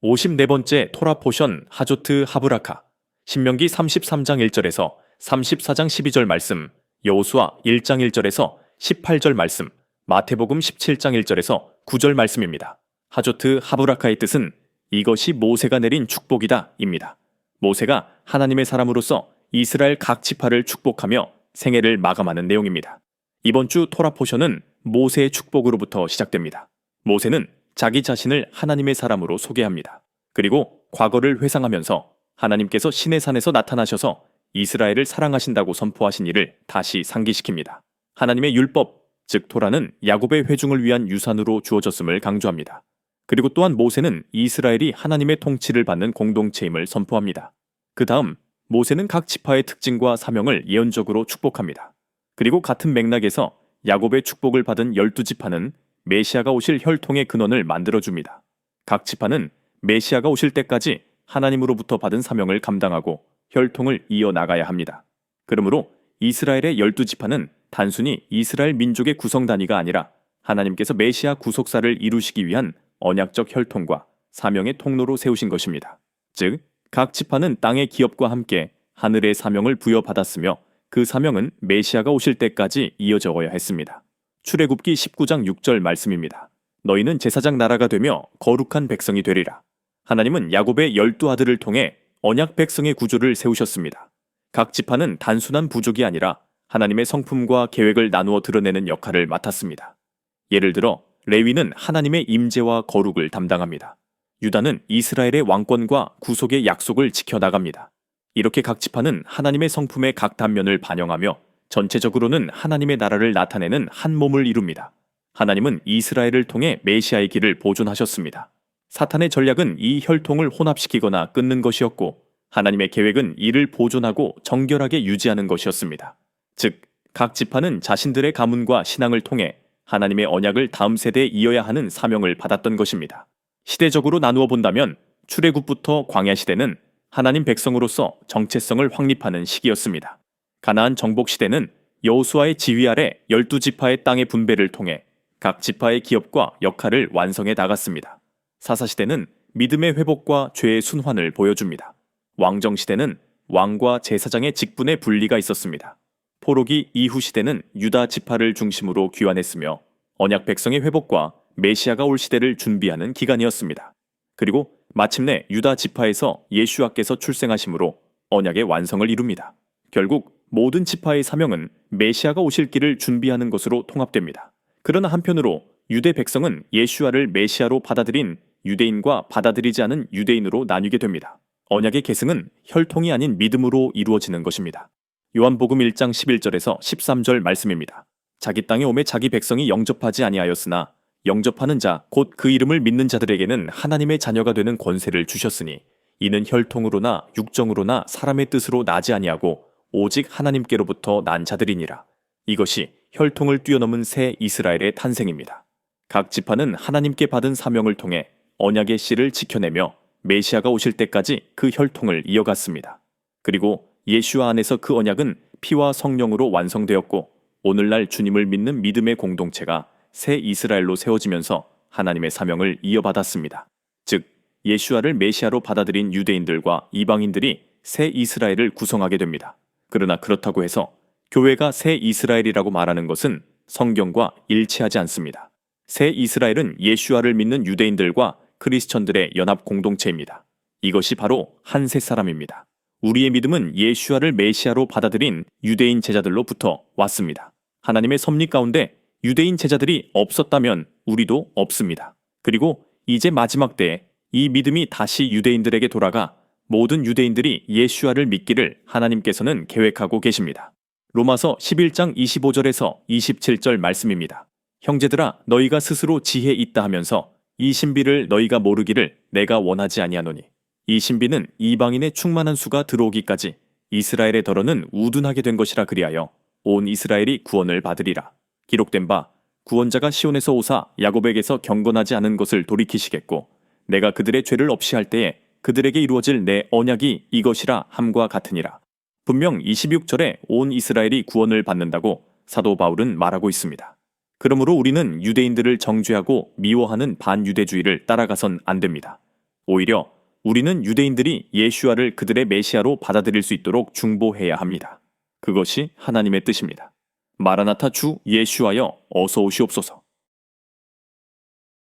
54번째 토라 포션 하조트 하브라카. 신명기 33장 1절에서 34장 12절 말씀, 여호수아 1장 1절에서 18절 말씀, 마태복음 17장 1절에서 9절 말씀입니다. 하조트 하브라카의 뜻은 이것이 모세가 내린 축복이다 입니다. 모세가 하나님의 사람으로서 이스라엘 각 지파를 축복하며 생애를 마감하는 내용입니다. 이번 주 토라 포션은 모세의 축복으로부터 시작됩니다. 모세는 자기 자신을 하나님의 사람으로 소개합니다. 그리고 과거를 회상하면서 하나님께서 시내산에서 나타나셔서 이스라엘을 사랑하신다고 선포하신 일을 다시 상기시킵니다. 하나님의 율법, 즉 토라는 야곱의 회중을 위한 유산으로 주어졌음을 강조합니다. 그리고 또한 모세는 이스라엘이 하나님의 통치를 받는 공동체임을 선포합니다. 그 다음 모세는 각 지파의 특징과 사명을 예언적으로 축복합니다. 그리고 같은 맥락에서 야곱의 축복을 받은 12지파는 메시아가 오실 혈통의 근원을 만들어줍니다. 각 지파는 메시아가 오실 때까지 하나님으로부터 받은 사명을 감당하고 혈통을 이어나가야 합니다. 그러므로 이스라엘의 12지파는 단순히 이스라엘 민족의 구성 단위가 아니라 하나님께서 메시아 구속사를 이루시기 위한 언약적 혈통과 사명의 통로로 세우신 것입니다. 즉, 각 지파는 땅의 기업과 함께 하늘의 사명을 부여받았으며 그 사명은 메시아가 오실 때까지 이어져야 했습니다. 출애굽기 19장 6절 말씀입니다. 너희는 제사장 나라가 되며 거룩한 백성이 되리라. 하나님은 야곱의 12아들을 통해 언약 백성의 구조를 세우셨습니다. 각 지파는 단순한 부족이 아니라 하나님의 성품과 계획을 나누어 드러내는 역할을 맡았습니다. 예를 들어 레위는 하나님의 임재와 거룩을 담당합니다. 유다는 이스라엘의 왕권과 구속의 약속을 지켜나갑니다. 이렇게 각 지파는 하나님의 성품의 각 단면을 반영하며 전체적으로는 하나님의 나라를 나타내는 한 몸을 이룹니다. 하나님은 이스라엘을 통해 메시아의 길을 보존하셨습니다. 사탄의 전략은 이 혈통을 혼합시키거나 끊는 것이었고 하나님의 계획은 이를 보존하고 정결하게 유지하는 것이었습니다. 즉, 각 지파는 자신들의 가문과 신앙을 통해 하나님의 언약을 다음 세대에 이어야 하는 사명을 받았던 것입니다. 시대적으로 나누어 본다면 출애굽부터 광야 시대는 하나님 백성으로서 정체성을 확립하는 시기였습니다. 가나안 정복 시대는 여호수아의 지휘 아래 12지파의 땅의 분배를 통해 각 지파의 기업과 역할을 완성해 나갔습니다. 사사시대는 믿음의 회복과 죄의 순환을 보여줍니다. 왕정시대는 왕과 제사장의 직분의 분리가 있었습니다. 포로기 이후 시대는 유다 지파를 중심으로 귀환했으며 언약 백성의 회복과 메시아가 올 시대를 준비하는 기간이었습니다. 그리고 마침내 유다 지파에서 예수와께서 출생하심으로 언약의 완성을 이룹니다. 결국 모든 지파의 사명은 메시아가 오실 길을 준비하는 것으로 통합됩니다. 그러나 한편으로 유대 백성은 예수와를 메시아로 받아들인 유대인과 받아들이지 않은 유대인으로 나뉘게 됩니다. 언약의 계승은 혈통이 아닌 믿음으로 이루어지는 것입니다. 요한복음 1장 11절에서 13절 말씀입니다. 자기 땅에 오매 자기 백성이 영접하지 아니하였으나 영접하는 자 곧 그 이름을 믿는 자들에게는 하나님의 자녀가 되는 권세를 주셨으니 이는 혈통으로나 육정으로나 사람의 뜻으로 나지 아니하고 오직 하나님께로부터 난 자들이니라. 이것이 혈통을 뛰어넘은 새 이스라엘의 탄생입니다. 각 지파는 하나님께 받은 사명을 통해 언약의 씨를 지켜내며 메시아가 오실 때까지 그 혈통을 이어갔습니다. 그리고 예수와 안에서 그 언약은 피와 성령으로 완성되었고 오늘날 주님을 믿는 믿음의 공동체가 새 이스라엘로 세워지면서 하나님의 사명을 이어받았습니다. 즉, 예수와를 메시아로 받아들인 유대인들과 이방인들이 새 이스라엘을 구성하게 됩니다. 그러나 그렇다고 해서 교회가 새 이스라엘이라고 말하는 것은 성경과 일치하지 않습니다. 새 이스라엘은 예수와를 믿는 유대인들과 크리스천들의 연합 공동체입니다. 이것이 바로 한 셋사람입니다. 우리의 믿음은 예수와를 메시아로 받아들인 유대인 제자들로부터 왔습니다. 하나님의 섭리 가운데 유대인 제자들이 없었다면 우리도 없습니다. 그리고 이제 마지막 때에 이 믿음이 다시 유대인들에게 돌아가 모든 유대인들이 예수와를 믿기를 하나님께서는 계획하고 계십니다. 로마서 11장 25절에서 27절 말씀입니다. 형제들아, 너희가 스스로 지혜 있다 하면서 이 신비를 너희가 모르기를 내가 원하지 아니하노니 이 신비는 이방인의 충만한 수가 들어오기까지 이스라엘의 덜어는 우둔하게 된 것이라 그리하여 온 이스라엘이 구원을 받으리라. 기록된 바 구원자가 시온에서 오사 야곱에게서 경건하지 않은 것을 돌이키시겠고 내가 그들의 죄를 없이 할 때에 그들에게 이루어질 내 언약이 이것이라 함과 같으니라. 분명 26절에 온 이스라엘이 구원을 받는다고 사도 바울은 말하고 있습니다. 그러므로 우리는 유대인들을 정죄하고 미워하는 반유대주의를 따라가선 안 됩니다. 오히려 우리는 유대인들이 예슈아를 그들의 메시아로 받아들일 수 있도록 중보해야 합니다. 그것이 하나님의 뜻입니다. 마라나타 주 예슈아여 어서 오시옵소서.